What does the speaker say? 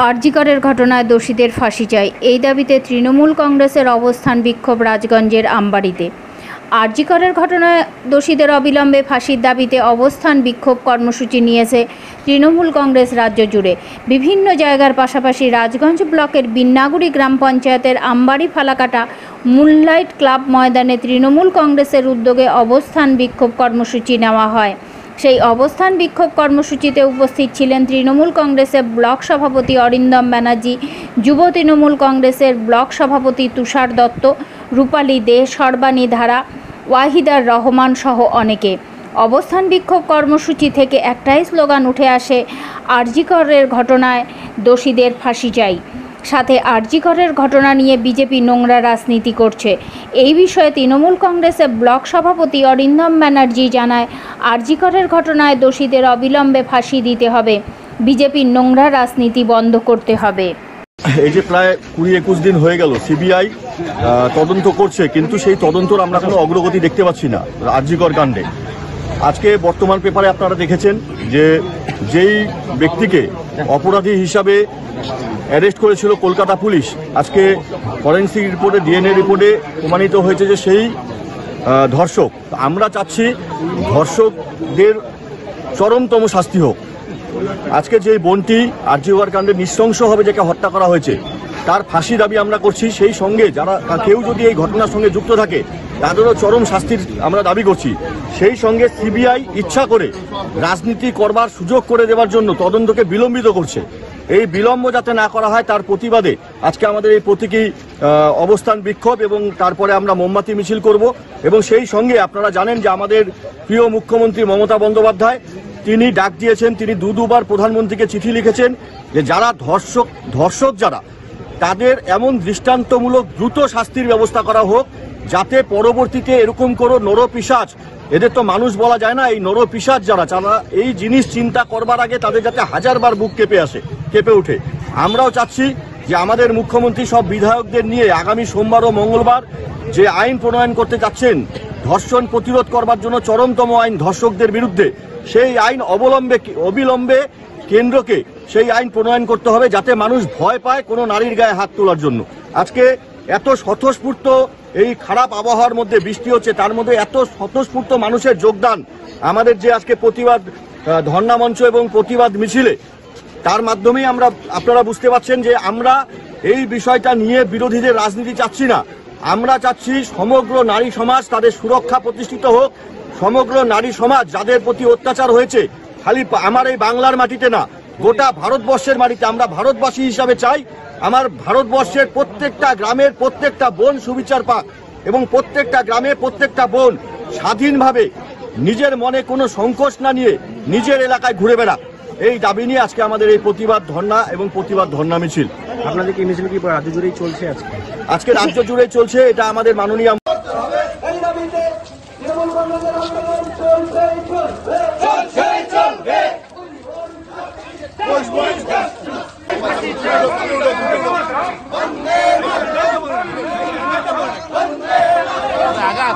আরজিকরের ঘটনায় দোষীদের ফাঁসি চাই, এই দাবিতে তৃণমূল কংগ্রেসের অবস্থান বিক্ষোভ রাজগঞ্জের আমবাড়িতে। আরজিকরের ঘটনায় দোষীদের অবিলম্বে ফাঁসির দাবিতে অবস্থান বিক্ষোভ কর্মসূচি নিয়েছে তৃণমূল কংগ্রেস রাজ্য জুড়ে। বিভিন্ন জায়গার পাশাপাশি রাজগঞ্জ ব্লকের বিন্নাগুড়ি গ্রাম পঞ্চায়েতের আমবাড়ি ফালাকাটা মুনলাইট ক্লাব ময়দানে তৃণমূল কংগ্রেসের উদ্যোগে অবস্থান বিক্ষোভ কর্মসূচি নেওয়া হয়। সেই অবস্থান বিক্ষোভ কর্মসূচিতে উপস্থিত ছিলেন তৃণমূল কংগ্রেসের ব্লক সভাপতি অরিন্দম ব্যানার্জি, যুব তৃণমূল কংগ্রেসের ব্লক সভাপতি তুষার দত্ত, রূপালী দে, সর্বাণী ধারা, ওয়াহিদার রহমান সহ অনেকে। অবস্থান বিক্ষোভ কর্মসূচি থেকে একটাই স্লোগান উঠে আসে, আরজিকরের ঘটনায় দোষীদের ফাঁসি চাই। সাথে আরজিকরের ঘটনা নিয়ে বিজেপি নোংরা রাজনীতি করছে। এই বিষয়ে তৃণমূল কংগ্রেসের ব্লক সভাপতি অরিন্দম ব্যানার্জি জানায়, আরজিকরের ঘটনায় দোষীদের অবিলম্বে ফাঁসি দিতে হবে, বিজেপির নোংরা রাজনীতি বন্ধ করতে হবে। এই যে প্রায় 20-21 দিন হয়ে গেল সিবিআই তদন্ত করছে, কিন্তু সেই তদন্তর আমরা কোনো অগ্রগতি দেখতে পাচ্ছি না আরজিকর কাণ্ডে। আজকে বর্তমান পেপারে আপনারা দেখেছেন যে যেই ব্যক্তিকে অপরাধী হিসাবে অ্যারেস্ট করেছিল কলকাতা পুলিশ, আজকে ফরেন্সিক রিপোর্টে, ডিএনএ রিপোর্টে প্রমাণিত হয়েছে যে সেই ধর্ষক। আমরা চাচ্ছি ধর্ষকদের চরমতম শাস্তি হোক। আজকে যে বোনটি আরজিকর কাণ্ডে নৃশংসভাবে যাকে হত্যা করা হয়েছে তার ফাঁসি দাবি আমরা করছি। সেই সঙ্গে যারা কেউ যদি এই ঘটনার সঙ্গে যুক্ত থাকে তাদেরও চরম শাস্তির আমরা দাবি করছি। সেই সঙ্গে সিবিআই ইচ্ছা করে রাজনীতি করবার সুযোগ করে দেওয়ার জন্য তদন্তকে বিলম্বিত করছে। এই বিলম্ব যাতে না করা হয় তার প্রতিবাদে আজকে আমাদের এই প্রতীকী অবস্থান বিক্ষোভ, এবং তারপরে আমরা মোমবাতি মিছিল করব। এবং সেই সঙ্গে আপনারা জানেন যে আমাদের প্রিয় মুখ্যমন্ত্রী মমতা বন্দ্যোপাধ্যায় তিনি ডাক দিয়েছেন, তিনি দুবার প্রধানমন্ত্রীকে চিঠি লিখেছেন যে যারা ধর্ষক যারা তাদের এমন দৃষ্টান্তমূলক দ্রুত শাস্তির ব্যবস্থা করা হোক, যাতে পরবর্তীতে এরকম কোনো নরপিশাচ, এদের তো মানুষ বলা যায় না, এই নরপিশাচ যারা এই জিনিস চিন্তা করবার আগে তাদের যাতে হাজারবার বুক কেঁপে ওঠে। আমরাও চাচ্ছি যে আমাদের মুখ্যমন্ত্রী সব বিধায়কদের নিয়ে আগামী সোমবার ও মঙ্গলবার যে আইন প্রণয়ন করতে যাচ্ছেন ধর্ষণ প্রতিরোধ করবার জন্য, চরমতম আইন ধর্ষকদের বিরুদ্ধে, সেই আইন অবিলম্বে কেন্দ্রকে সেই আইন প্রণয়ন করতে হবে, যাতে মানুষ ভয় পায় কোনো নারীর গায়ে হাত তোলার জন্য। আজকে এত স্বতঃস্ফূর্ত এই খারাপ আবহাওয়ার মধ্যে বৃষ্টি হচ্ছে, তার মধ্যে এত স্বতঃস্ফূর্ত মানুষের যোগদান আমাদের যে আজকে প্রতিবাদ ধর্ণা মঞ্চ এবং প্রতিবাদ মিছিলে, তার মাধ্যমেই আপনারা বুঝতে পারছেন যে আমরা এই বিষয়টা নিয়ে বিরোধীদের রাজনীতি চাচ্ছি না। আমরা চাচ্ছি সমগ্র নারী সমাজ তাদের সুরক্ষা প্রতিষ্ঠিত হোক। সমগ্র নারী সমাজ যাদের প্রতি অত্যাচার হয়েছে, খালি আমার এই বাংলার মাটিতে না, গোটা ভারতবর্ষের মাটিতে আমরা ভারতবাসী হিসাবে চাই আমার ভারতবর্ষের প্রত্যেকটা গ্রামের প্রত্যেকটা বোন সুবিচার পাক, এবং প্রত্যেকটা গ্রামে প্রত্যেকটা বোন স্বাধীনভাবে নিজের মনে কোনো সংকোচ না নিয়ে নিজের এলাকায় ঘুরে বেড়াক। এই দাবি নিয়ে আজকে আমাদের এই প্রতিবাদ ধর্ণা এবং প্রতিবাদ ধর্ণা মিছিল। আপনাদের কি মিছিল কি রাজ্য জুড়েই চলছে? আজকে রাজ্য জুড়েই চলছে। এটা আমাদের মাননীয় আগা